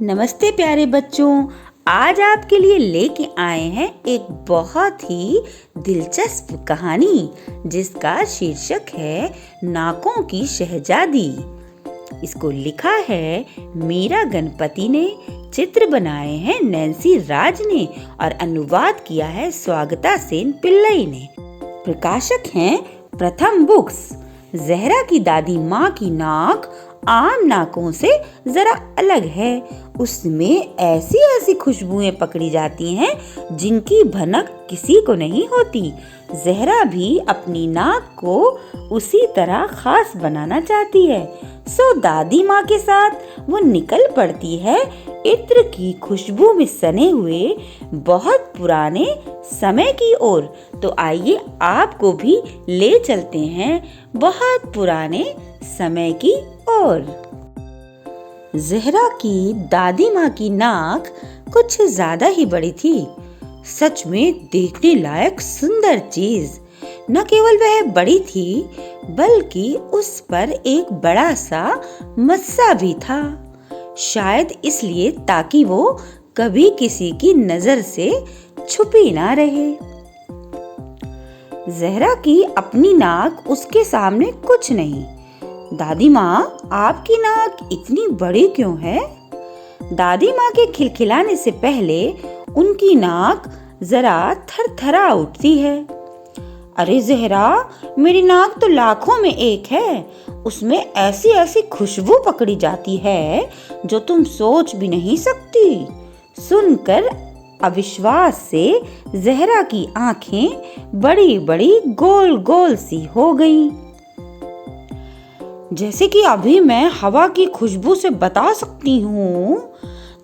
नमस्ते प्यारे बच्चों। आज आपके लिए लेके आए हैं एक बहुत ही दिलचस्प कहानी जिसका शीर्षक है नाकों की शहजादी। इसको लिखा है मीरा गणपति ने, चित्र बनाए हैं नैन्सी राज ने और अनुवाद किया है स्वागता सेन पिल्लई ने। प्रकाशक हैं प्रथम बुक्स। ज़हरा की दादी माँ की नाक आम नाकों से जरा अलग है। उसमें ऐसी ऐसी खुशबुएं पकड़ी जाती हैं जिनकी भनक किसी को नहीं होती। ज़हरा भी अपनी नाक को उसी तरह खास बनाना चाहती है। सो दादी माँ के साथ वो निकल पड़ती है इत्र की खुशबू में सने हुए बहुत पुराने समय की ओर। तो आइए आपको भी ले चलते हैं बहुत पुराने समय की ओर। ज़हरा की दादी माँ की नाक कुछ ज्यादा ही बड़ी थी। सच में देखने लायक सुंदर चीज। न केवल वह बड़ी थी बल्कि उस पर एक बड़ा सा मस्सा भी था। शायद इसलिए ताकि वो कभी किसी की नजर से छुपी ना रहे। ज़हरा की अपनी नाक उसके सामने कुछ नहीं। दादी माँ, आपकी नाक इतनी बड़ी क्यों है? दादी माँ के खिलखिलाने से पहले उनकी नाक जरा थरथरा उठती है। अरे ज़हरा, मेरी नाक तो लाखों में एक है। उसमें ऐसी ऐसी खुशबू पकड़ी जाती है जो तुम सोच भी नहीं सकती। सुनकर अविश्वास से ज़हरा की आंखें बड़ी बड़ी गोल गोल सी हो गईं। जैसे कि अभी मैं हवा की खुशबू से बता सकती हूँ।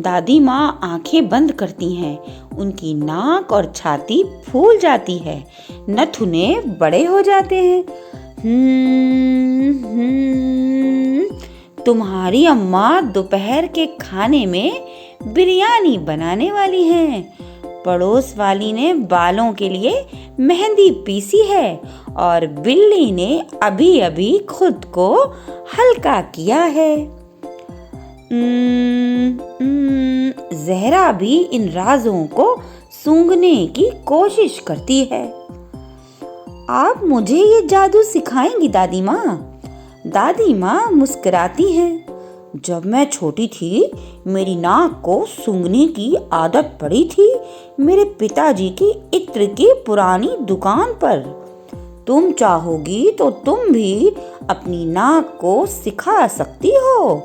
दादी माँ आंखें बंद करती हैं। उनकी नाक और छाती फूल जाती है। नथुने बड़े हो जाते हैं। तुम्हारी अम्मा दोपहर के खाने में बिरयानी बनाने वाली हैं। पड़ोस वाली ने बालों के लिए मेहंदी पीसी है और बिल्ली ने अभी अभी खुद को हल्का किया है। ज़हरा भी इन राजों को सूंघने की कोशिश करती है। आप मुझे ये जादू सिखाएंगी दादी माँ? दादी माँ मुस्कुराती हैं। जब मैं छोटी थी मेरी नाक को सूंघने की आदत पड़ी थी मेरे पिताजी की इत्र की पुरानी दुकान पर। तुम चाहोगी तो तुम भी अपनी नाक को सिखा सकती हो।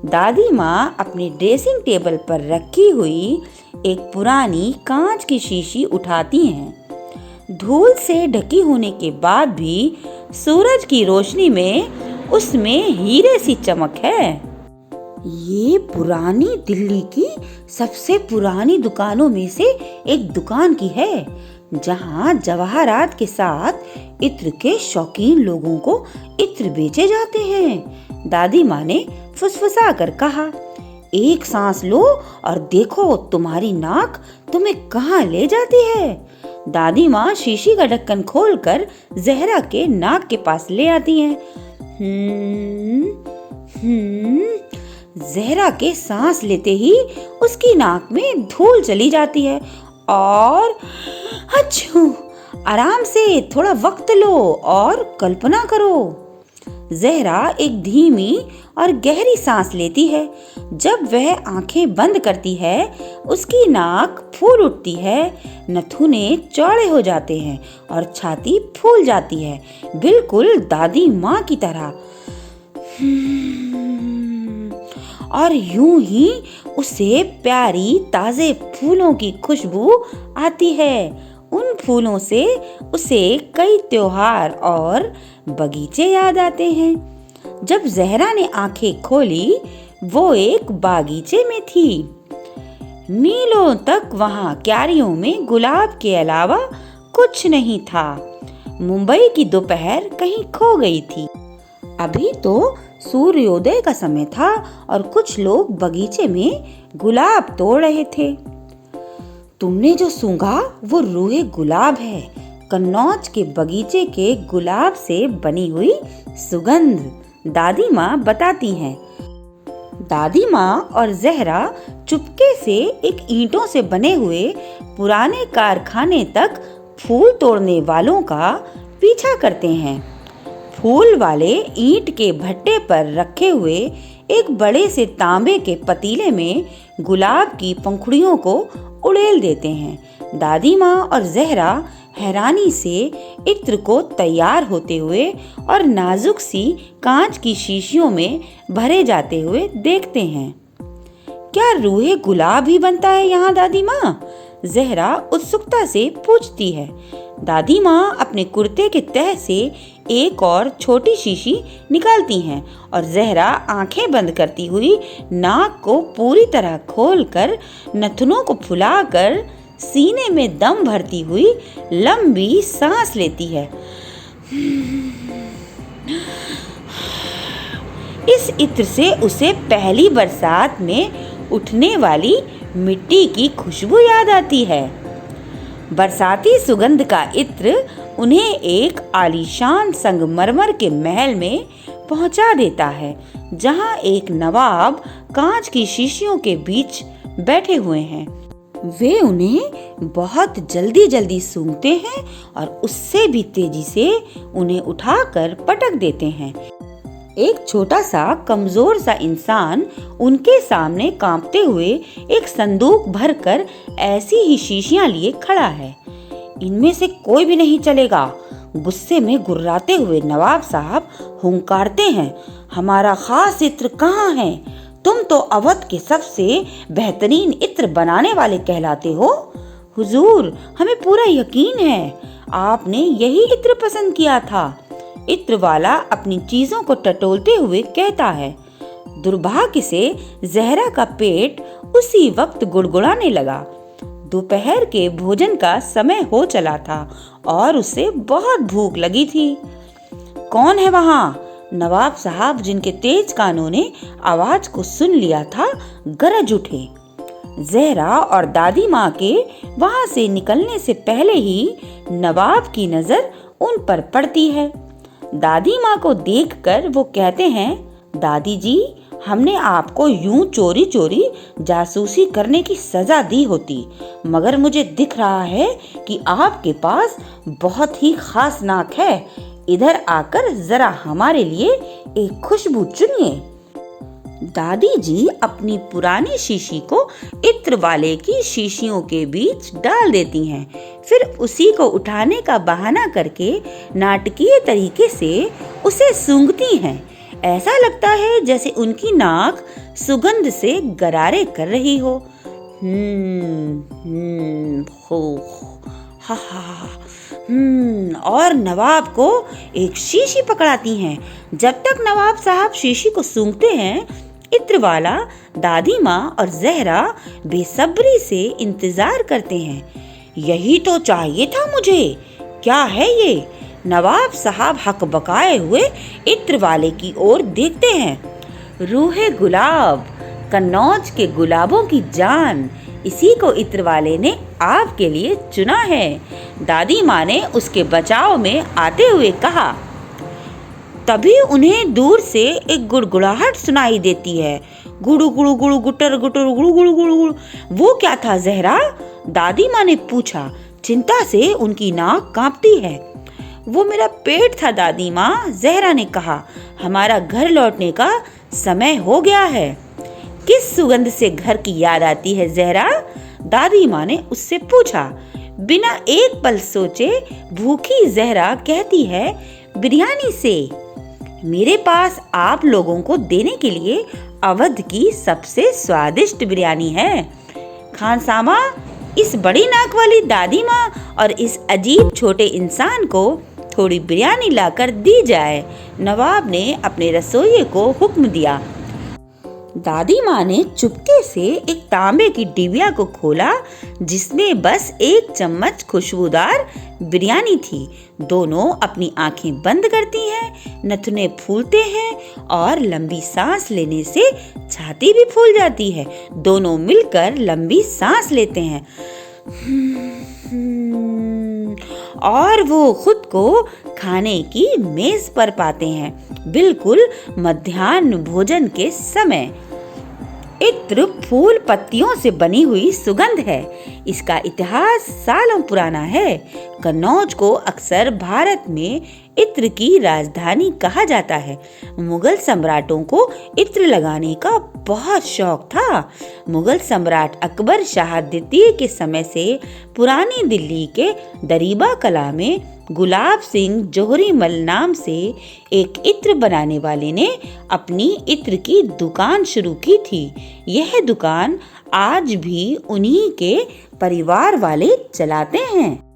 दादी माँ अपनी ड्रेसिंग टेबल पर रखी हुई एक पुरानी कांच की शीशी उठाती हैं। धूल से ढकी होने के बाद भी सूरज की रोशनी में उसमें हीरे सी चमक है। ये पुरानी दिल्ली की सबसे पुरानी दुकानों में से एक दुकान की है जहाँ जवाहरात के साथ इत्र के शौकीन लोगों को इत्र बेचे जाते हैं। दादी माँ ने फुसफुसा कर कहा, एक सांस लो और देखो तुम्हारी नाक तुम्हें कहाँ ले जाती है। दादी माँ शीशी का ढक्कन खोलकर ज़हरा के नाक के पास ले आती हैं। ज़हरा के सांस लेते ही उसकी नाक में धूल चली जाती है और अच्छू, आराम से थोड़ा वक्त लो और कल्पना करो। ज़हरा एक धीमी और गहरी सांस लेती है। जब वह आंखें बंद करती है उसकी नाक फूल उठती है, नथुने चौड़े हो जाते हैं और छाती फूल जाती है, बिल्कुल दादी माँ की तरह। और यूं ही उसे प्यारी ताजे फूलों की खुशबू आती है। उन फूलों से उसे कई त्योहार और बगीचे याद आते हैं। जब ज़हरा ने आंखें खोली वो एक बागीचे में थी। मीलों तक वहां क्यारियों में गुलाब के अलावा कुछ नहीं था। मुंबई की दोपहर कहीं खो गई थी। अभी तो सूर्योदय का समय था और कुछ लोग बगीचे में गुलाब तोड़ रहे थे। तुमने जो सूंघा वो रूहे गुलाब है, कन्नौज के बगीचे के गुलाब से बनी हुई सुगंध, दादी माँ बताती हैं। दादी माँ और जहरा चुपके से एक ईंटों से बने हुए पुराने कारखाने तक फूल तोड़ने वालों का पीछा करते हैं। फूल वाले ईंट के भट्टे पर रखे हुए एक बड़े से तांबे के पतीले में गुलाब की पंखुड़ियों को उड़ेल देते हैं। दादी माँ और जहरा हैरानी से इत्र को तैयार होते हुए और नाजुक सी कांच की शीशियों में भरे जाते हुए देखते हैं। क्या रूहे गुलाब ही बनता है यहाँ दादी माँ? जहरा उत्सुकता से पूछती है। दादी माँ अपने कुर्ते के तह से एक और छोटी शीशी निकालती हैं और जहरा आंखें बंद करती हुई नाक को पूरी तरह खोलकर नथनों को फुलाकर सीने में दम भरती हुई लंबी सांस लेती है। इस इत्र से उसे पहली बरसात में उठने वाली मिट्टी की खुशबू याद आती है। बरसाती सुगंध का इत्र उन्हें एक आलीशान संगमरमर के महल में पहुंचा देता है, जहां एक नवाब कांच की शीशियों के बीच बैठे हुए हैं। वे उन्हें बहुत जल्दी जल्दी सूंघते हैं और उससे भी तेजी से उन्हें उठाकर पटक देते हैं। एक छोटा सा कमजोर सा इंसान उनके सामने कांपते हुए एक संदूक भरकर ऐसी ही शीशियां लिए खड़ा है। इनमें से कोई भी नहीं चलेगा। गुस्से में गुर्राते हुए नवाब साहब हुंकारते हैं, हमारा खास इत्र कहाँ है? तुम तो अवध के सबसे बेहतरीन इत्र बनाने वाले कहलाते हो। हुजूर, हमें पूरा यकीन है आपने यही इत्र पसंद किया था। इत्र वाला अपनी चीजों को टटोलते हुए कहता है। दुर्भाग्य से जहरा का पेट उसी वक्त गुड़गुड़ाने लगा। दोपहर के भोजन का समय हो चला था और उसे बहुत भूख लगी थी। कौन है वहाँ? नवाब साहब, जिनके तेज कानों ने आवाज को सुन लिया था, गरज उठे। जहरा और दादी माँ के वहाँ से निकलने से पहले ही नवाब की नजर उन पर पड़ती है। दादी माँ को देखकर वो कहते हैं, दादी जी, हमने आपको यूं चोरी चोरी जासूसी करने की सजा दी होती, मगर मुझे दिख रहा है कि आपके पास बहुत ही खास नाक है। इधर आकर जरा हमारे लिए एक खुशबू चुनिए। दादी जी अपनी पुरानी शीशी को इत्र वाले की शीशियों के बीच डाल देती हैं। फिर उसी को उठाने का बहाना करके नाटकीय तरीके से उसे सूंघती हैं। ऐसा लगता है जैसे उनकी नाक सुगंध से गरारे कर रही हो। हो हा हा और नवाब को एक शीशी पकड़ाती हैं। जब तक नवाब साहब शीशी को सूंघते हैं, इत्र वाला, दादी माँ और जहरा बेसब्री से इंतजार करते हैं। यही तो चाहिए था मुझे। क्या है ये? नवाब साहब हक बकाए हुए इत्र वाले की ओर देखते हैं। रूहे गुलाब, कन्नौज के गुलाबों की जान, इसी को इत्र वाले ने आपके लिए चुना है। दादी माँ ने उसके बचाव में आते हुए कहा। तभी उन्हें दूर से एक गुड़गुड़ाहट सुनाई देती है। गुड़ु गुड़ु गुड़ु गुटर गुटर गुड़ु गुड़ु गुड़ु गुड़ु। वो क्या था जहरा? दादी माँ ने पूछा। चिंता से उनकी नाक कांपती है। वो मेरा पेट था दादी माँ, जहरा ने कहा। हमारा घर लौटने का समय हो गया है। किस सुगंध से घर की याद आती है जहरा? दादी माँ ने उससे पूछा। बिना एक पल सोचे भूखी जहरा कहती है, बिरयानी से। मेरे पास आप लोगों को देने के लिए अवध की सबसे स्वादिष्ट बिरयानी है। खानसामा, इस बड़ी नाक वाली दादी माँ और इस अजीब छोटे इंसान को थोड़ी बिरयानी लाकर दी जाए। नवाब ने अपने रसोइये को हुक्म दिया। दादी माँ ने चुपके से एक तांबे की डिबिया को खोला, जिसमें बस एक चम्मच खुशबूदार बिरयानी थी। दोनों अपनी आंखें बंद करती हैं, नथुने फूलते हैं और लंबी सांस लेने से छाती भी फूल जाती है। दोनों मिलकर लंबी सांस लेते हैं और वो खुद को खाने की मेज पर पाते हैं, बिल्कुल मध्याह्न भोजन के समय। इत्र फूल पत्तियों से बनी हुई सुगंध है। इसका इतिहास सालों पुराना है। कन्नौज को अक्सर भारत में इत्र की राजधानी कहा जाता है। मुगल सम्राटों को इत्र लगाने का बहुत शौक था। मुगल सम्राट अकबर शाह द्वितीय के समय से पुरानी दिल्ली के दरीबा कला में गुलाब सिंह जोहरीमल नाम से एक इत्र बनाने वाले ने अपनी इत्र की दुकान शुरू की थी। यह दुकान आज भी उन्हीं के परिवार वाले चलाते हैं।